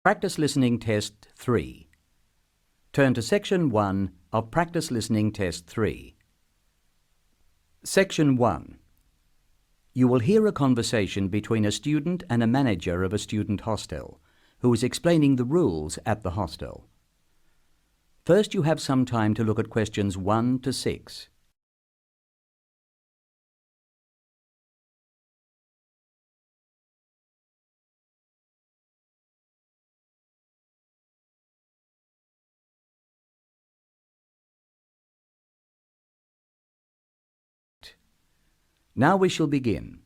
Practice Listening Test 3. Turn to Section 1 of Practice Listening Test 3. Section 1. You will hear a conversation between a student and a manager of a student hostel, who is explaining the rules at the hostel. First, you have some time to look at questions 1 to 6. Now we shall begin.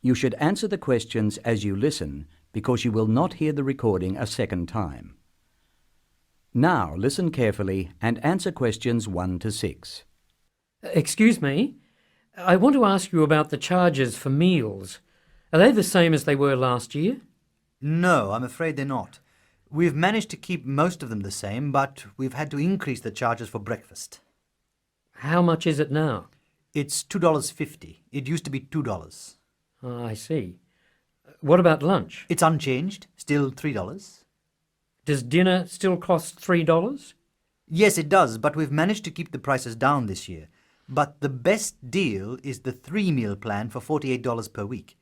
You should answer the questions as you listen, because you will not hear the recording a second time. Now listen carefully and answer questions 1 to 6. Excuse me, I want to ask you about the charges for meals. Are they the same as they were last year? No, I'm afraid they're not. We've managed to keep most of them the same, but we've had to increase the charges for breakfast. How much is it now? It's $2.50. It used to be $2. Oh, I see. What about lunch? It's unchanged, still $3. Does dinner still cost $3? Yes, it does, but we've managed to keep the prices down this year. But the best deal is the 3-meal plan for $48 per week.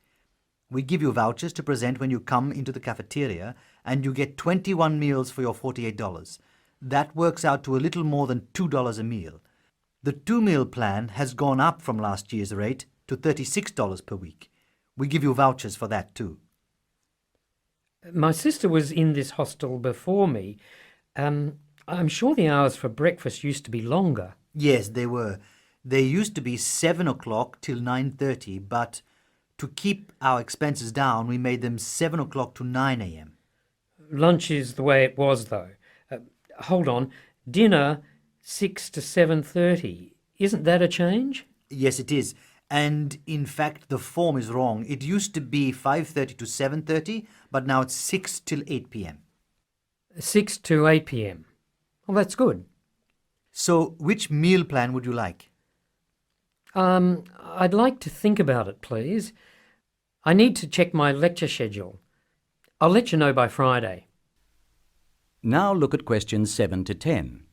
We give you vouchers to present when you come into the cafeteria, and you get 21 meals for your $48. That works out to a little more than $2 a meal. The 2-meal plan has gone up from last year's rate to $36 per week. We give you vouchers for that too. My sister was in this hostel before me. I'm sure the hours for breakfast used to be longer. Yes, they were. They used to be 7 o'clock till 9:30, but to keep our expenses down, we made them 7 o'clock to 9 a.m. Lunch is the way it was, though. Hold on. Dinner, 6 to 7:30. Isn't that a change? Yes, it is. And in fact, the form is wrong. It used to be 5:30 to 7:30, but now it's 6 till 8 p.m. 6 to 8 p.m. Well, that's good. So, which meal plan would you like? I'd like to think about it, please. I need to check my lecture schedule. I'll let you know by Friday. Now look at questions 7 to 10.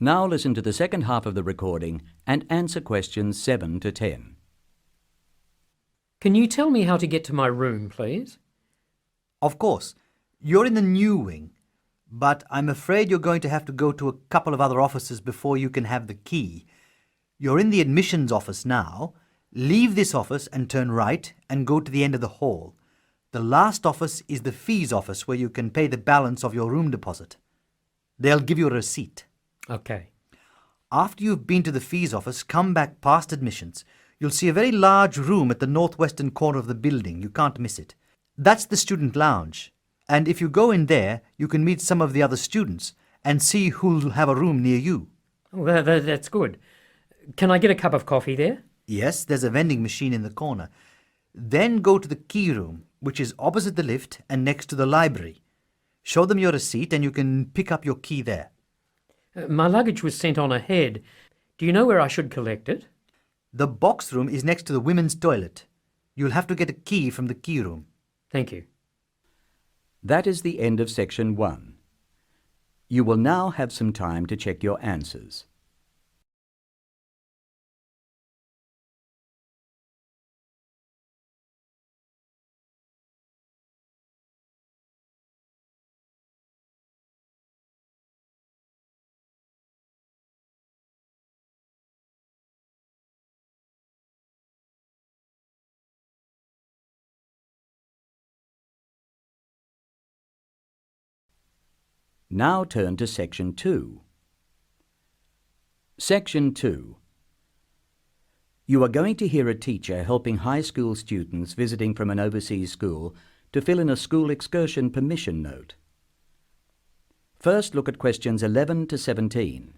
Now listen to the second half of the recording and answer questions 7 to 10. Can you tell me how to get to my room, please? Of course. You're in the new wing, but I'm afraid you're going to have to go to a couple of other offices before you can have the key. You're in the admissions office now. Leave this office and turn right and go to the end of the hall. The last office is the fees office, where you can pay the balance of your room deposit. They'll give you a receipt. Okay. After you've been to the fees office, come back past admissions. You'll see a very large room at the northwestern corner of the building. You can't miss it. That's the student lounge. And if you go in there, you can meet some of the other students and see who'll have a room near you. Oh, that's good. Can I get a cup of coffee there? Yes, there's a vending machine in the corner. Then go to the key room, which is opposite the lift and next to the library. Show them your receipt and you can pick up your key there. My luggage was sent on ahead. Do you know where I should collect it? The box room is next to the women's toilet. You'll have to get a key from the key room. Thank you. That is the end of Section 1. You will now have some time to check your answers. Now turn to Section 2. Section 2. You are going to hear a teacher helping high school students visiting from an overseas school to fill in a school excursion permission note. First, look at questions 11 to 17.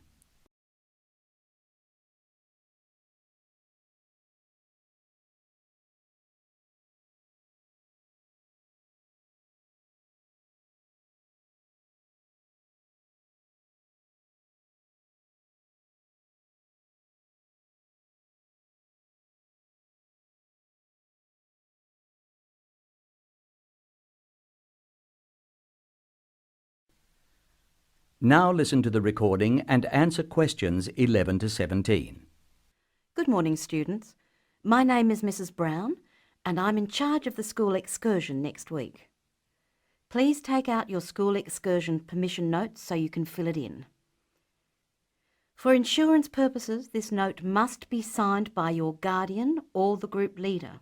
Now listen to the recording and answer questions 11 to 17. Good morning, students. My name is Mrs. Brown, and I'm in charge of the school excursion next week. Please take out your school excursion permission notes so you can fill it in. For insurance purposes, this note must be signed by your guardian or the group leader.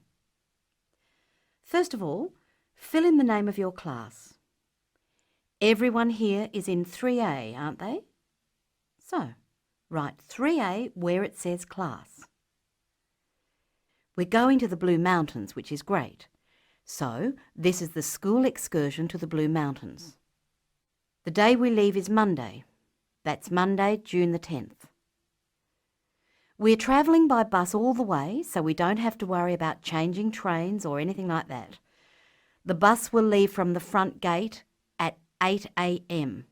First of all, fill in the name of your class. Everyone here is in 3A, aren't they? So, write 3A where it says class. We're going to the Blue Mountains, which is great. So, this is the school excursion to the Blue Mountains. The day we leave is Monday. That's Monday, June the 10th. We're travelling by bus all the way, so we don't have to worry about changing trains or anything like that. The bus will leave from the front gate at 8 a.m.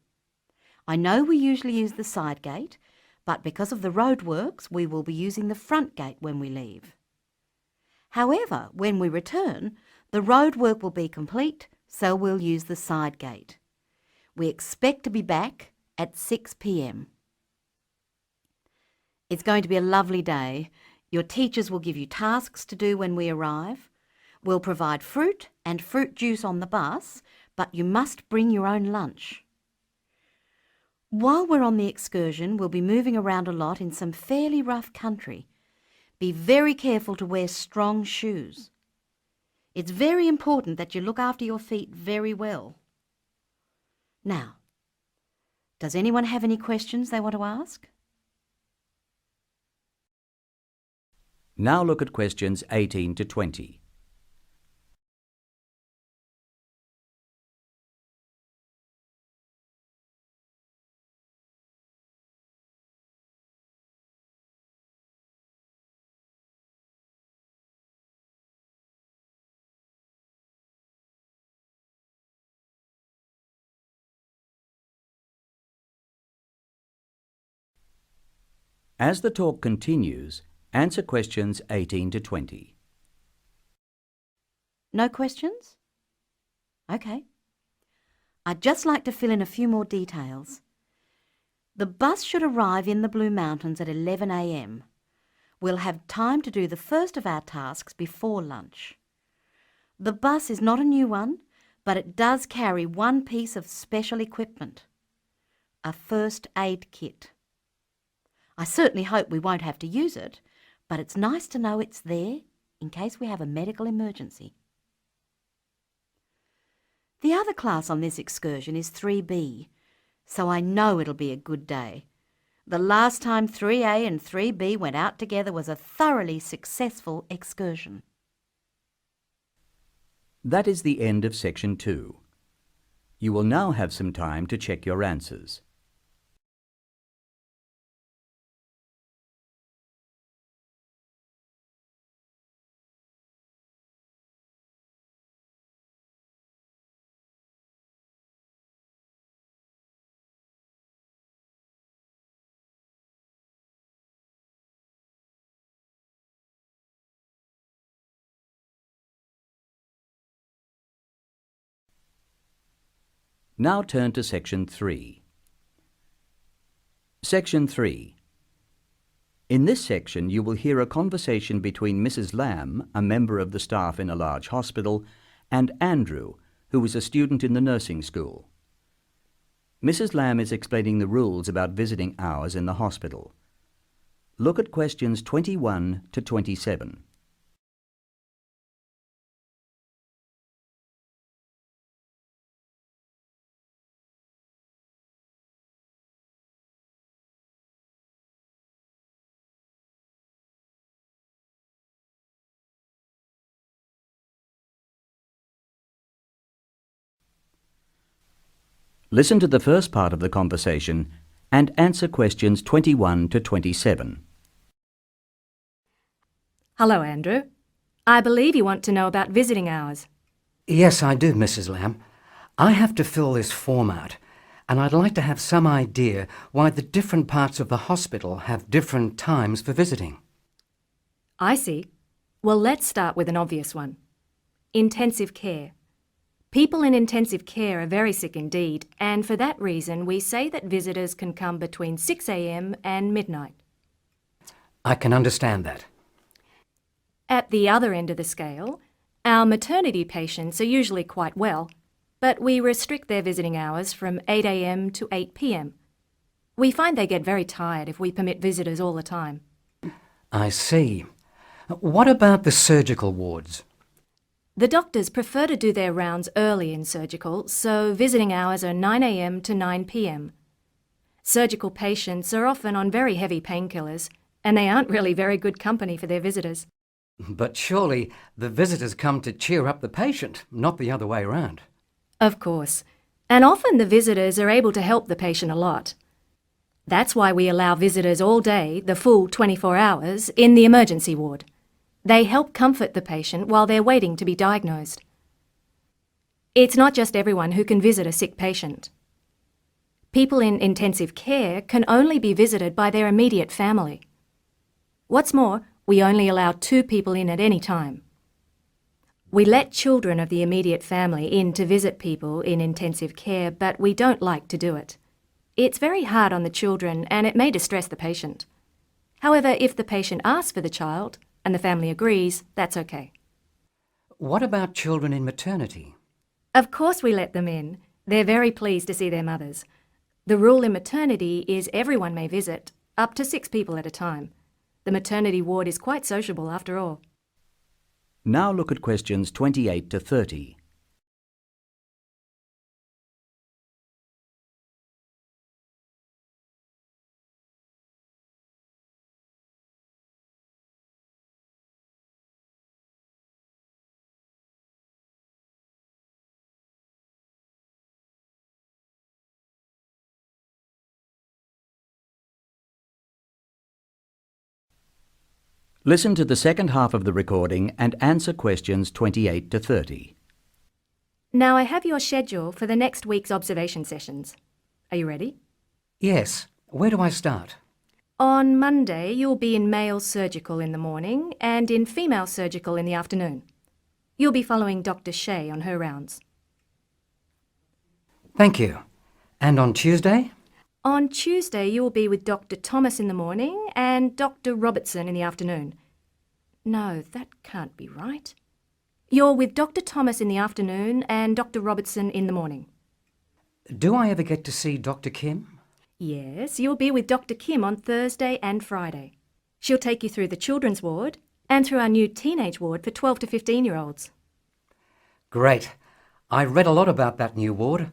I know we usually use the side gate, but because of the roadworks, we will be using the front gate when we leave. However, when we return, the roadwork will be complete, so we'll use the side gate. We expect to be back at 6 p.m. It's going to be a lovely day. Your teachers will give you tasks to do when we arrive. We'll provide fruit and fruit juice on the bus, but you must bring your own lunch. While we're on the excursion, we'll be moving around a lot in some fairly rough country. Be very careful to wear strong shoes. It's very important that you look after your feet very well. Now, does anyone have any questions they want to ask? Now look at questions 18 to 20. As the talk continues, answer questions 18 to 20. No questions? Okay. I'd just like to fill in a few more details. The bus should arrive in the Blue Mountains at 11 a.m. We'll have time to do the first of our tasks before lunch. The bus is not a new one, but it does carry one piece of special equipment, a first aid kit. I certainly hope we won't have to use it, but it's nice to know it's there in case we have a medical emergency. The other class on this excursion is 3B, so I know it'll be a good day. The last time 3A and 3B went out together was a thoroughly successful excursion. That is the end of section 2. You will now have some time to check your answers. Now turn to section 3. Section 3. In this section, you will hear a conversation between Mrs. Lamb, a member of the staff in a large hospital, and Andrew, who is a student in the nursing school. Mrs. Lamb is explaining the rules about visiting hours in the hospital. Look at questions 21 to 27. Listen to the first part of the conversation and answer questions 21 to 27. Hello, Andrew. I believe you want to know about visiting hours. Yes, I do, Mrs. Lamb. I have to fill this form out, and I'd like to have some idea why the different parts of the hospital have different times for visiting. I see. Well, let's start with an obvious one. Intensive care. People in intensive care are very sick indeed, and for that reason we say that visitors can come between 6 a.m. and midnight. I can understand that. At the other end of the scale, our maternity patients are usually quite well, but we restrict their visiting hours from 8 a.m. to 8 p.m. We find they get very tired if we permit visitors all the time. I see. What about the surgical wards? The doctors prefer to do their rounds early in surgical, so visiting hours are 9 a.m. to 9 p.m. Surgical patients are often on very heavy painkillers, and they aren't really very good company for their visitors. But surely the visitors come to cheer up the patient, not the other way around. Of course, and often the visitors are able to help the patient a lot. That's why we allow visitors all day, the full 24 hours, in the emergency ward. They help comfort the patient while they're waiting to be diagnosed. It's not just everyone who can visit a sick patient. People in intensive care can only be visited by their immediate family. What's more, we only allow 2 people in at any time. We let children of the immediate family in to visit people in intensive care, but we don't like to do it. It's very hard on the children and it may distress the patient. However, if the patient asks for the child and the family agrees, that's okay. What about children in maternity? Of course we let them in. They're very pleased to see their mothers. The rule in maternity is everyone may visit, up to 6 people at a time. The maternity ward is quite sociable after all. Now look at questions 28 to 30. Listen to the second half of the recording and answer questions 28 to 30. Now I have your schedule for the next week's observation sessions. Are you ready? Yes. Where do I start? On Monday, you'll be in male surgical in the morning and in female surgical in the afternoon. You'll be following Dr. Shea on her rounds. Thank you. And on Tuesday? On Tuesday, you'll be with Dr. Thomas in the morning and Dr. Robertson in the afternoon. No, that can't be right. You're with Dr. Thomas in the afternoon and Dr. Robertson in the morning. Do I ever get to see Dr. Kim? Yes, you'll be with Dr. Kim on Thursday and Friday. She'll take you through the children's ward and through our new teenage ward for 12 to 15-year-olds. Great. I read a lot about that new ward.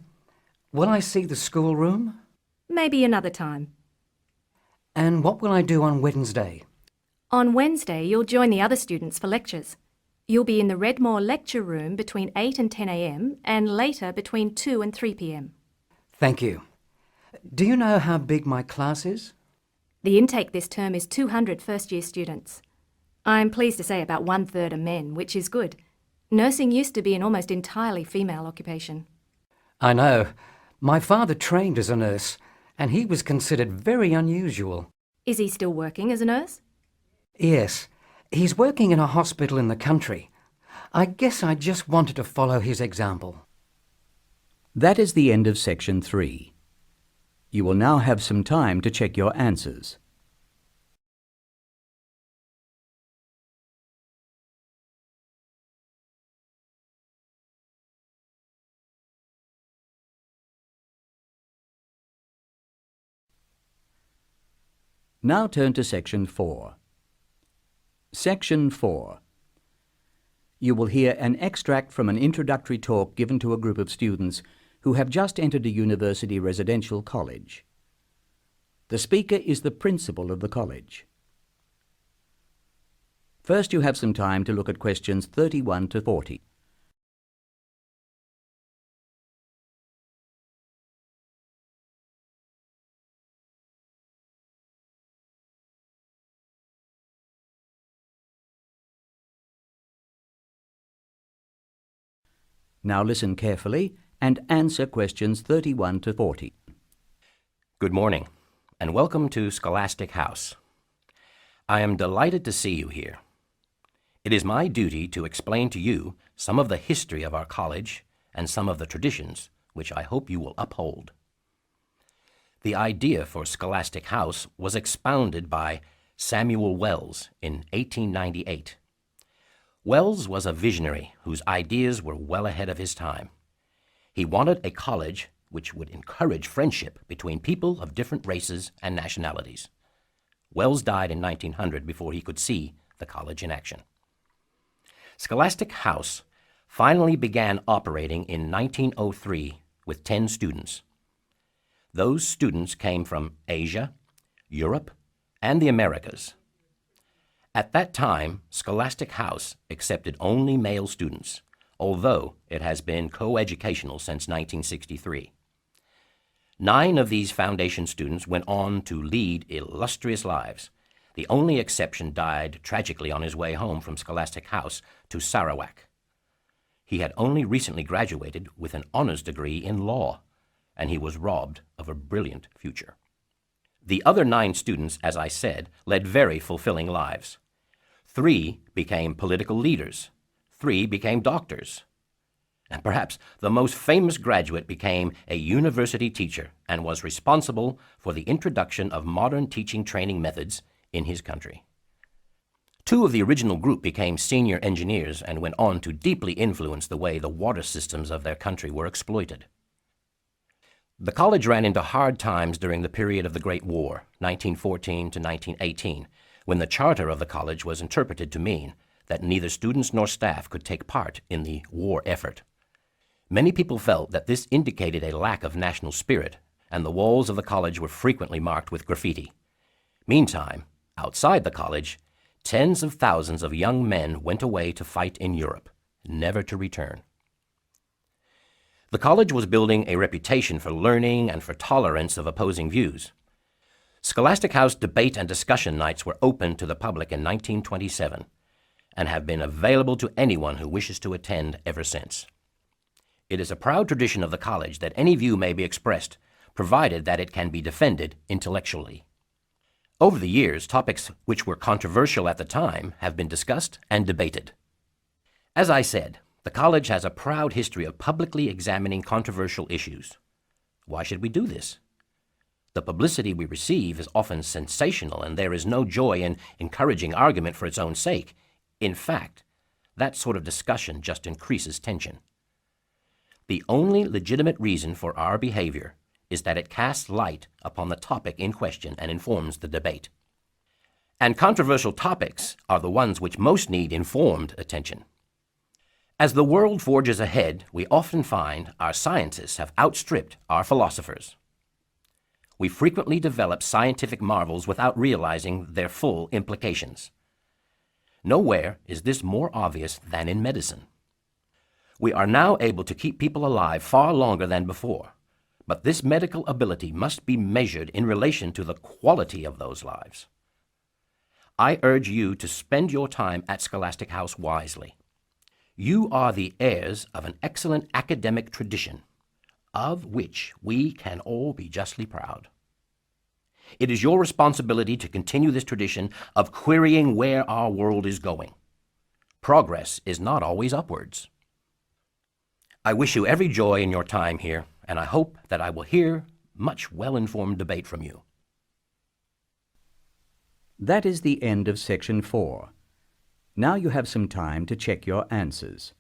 Will I see the schoolroom? Maybe another time. And what will I do on Wednesday? On Wednesday, you'll join the other students for lectures. You'll be in the Redmore lecture room between 8 and 10 a.m. and later between 2 and 3 p.m. Thank you. Do you know how big my class is? The intake this term is 200 first-year students. I'm pleased to say about 1/3 are men, which is good. Nursing used to be an almost entirely female occupation. I know. My father trained as a nurse, and he was considered very unusual. Is he still working as a nurse? Yes. He's working in a hospital in the country. I guess I just wanted to follow his example. That is the end of section 3. You will now have some time to check your answers. Now turn to section 4. Section 4. You will hear an extract from an introductory talk given to a group of students who have just entered a university residential college. The speaker is the principal of the college. First, you have some time to look at questions 31 to 40. Now listen carefully and answer questions 31 to 40. Good morning, and welcome to Scholastic House. I am delighted to see you here. It is my duty to explain to you some of the history of our college and some of the traditions, which I hope you will uphold. The idea for Scholastic House was expounded by Samuel Wells in 1898. Wells was a visionary whose ideas were well ahead of his time. He wanted a college which would encourage friendship between people of different races and nationalities. Wells died in 1900 before he could see the college in action. Scholastic House finally began operating in 1903 with 10 students. Those students came from Asia, Europe, and the Americas. At that time, Scholastic House accepted only male students, although it has been co-educational since 1963. 9 of these foundation students went on to lead illustrious lives. The only exception died tragically on his way home from Scholastic House to Sarawak. He had only recently graduated with an honors degree in law, and he was robbed of a brilliant future. The other 9 students, as I said, led very fulfilling lives. 3 became political leaders. 3 became doctors. And perhaps the most famous graduate became a university teacher and was responsible for the introduction of modern teaching training methods in his country. 2 of the original group became senior engineers and went on to deeply influence the way the water systems of their country were exploited. The college ran into hard times during the period of the Great War, 1914 to 1918, when the charter of the college was interpreted to mean that neither students nor staff could take part in the war effort. Many people felt that this indicated a lack of national spirit, and the walls of the college were frequently marked with graffiti. Meantime, outside the college, tens of thousands of young men went away to fight in Europe, never to return. The college was building a reputation for learning and for tolerance of opposing views. Scholastic House debate and discussion nights were open to the public in 1927 and have been available to anyone who wishes to attend ever since. It is a proud tradition of the college that any view may be expressed, provided that it can be defended intellectually. Over the years, topics which were controversial at the time have been discussed and debated. As I said, the college has a proud history of publicly examining controversial issues. Why should we do this? The publicity we receive is often sensational, and there is no joy in encouraging argument for its own sake. In fact, that sort of discussion just increases tension. The only legitimate reason for our behavior is that it casts light upon the topic in question and informs the debate. And controversial topics are the ones which most need informed attention. As the world forges ahead, we often find our scientists have outstripped our philosophers. We frequently develop scientific marvels without realizing their full implications. Nowhere is this more obvious than in medicine. We are now able to keep people alive far longer than before, but this medical ability must be measured in relation to the quality of those lives. I urge you to spend your time at Scholastic House wisely. You are the heirs of an excellent academic tradition, of which we can all be justly proud. It is your responsibility to continue this tradition of querying where our world is going. Progress is not always upwards. I wish you every joy in your time here, and I hope that I will hear much well-informed debate from you. That is the end of Section 4. Now you have some time to check your answers.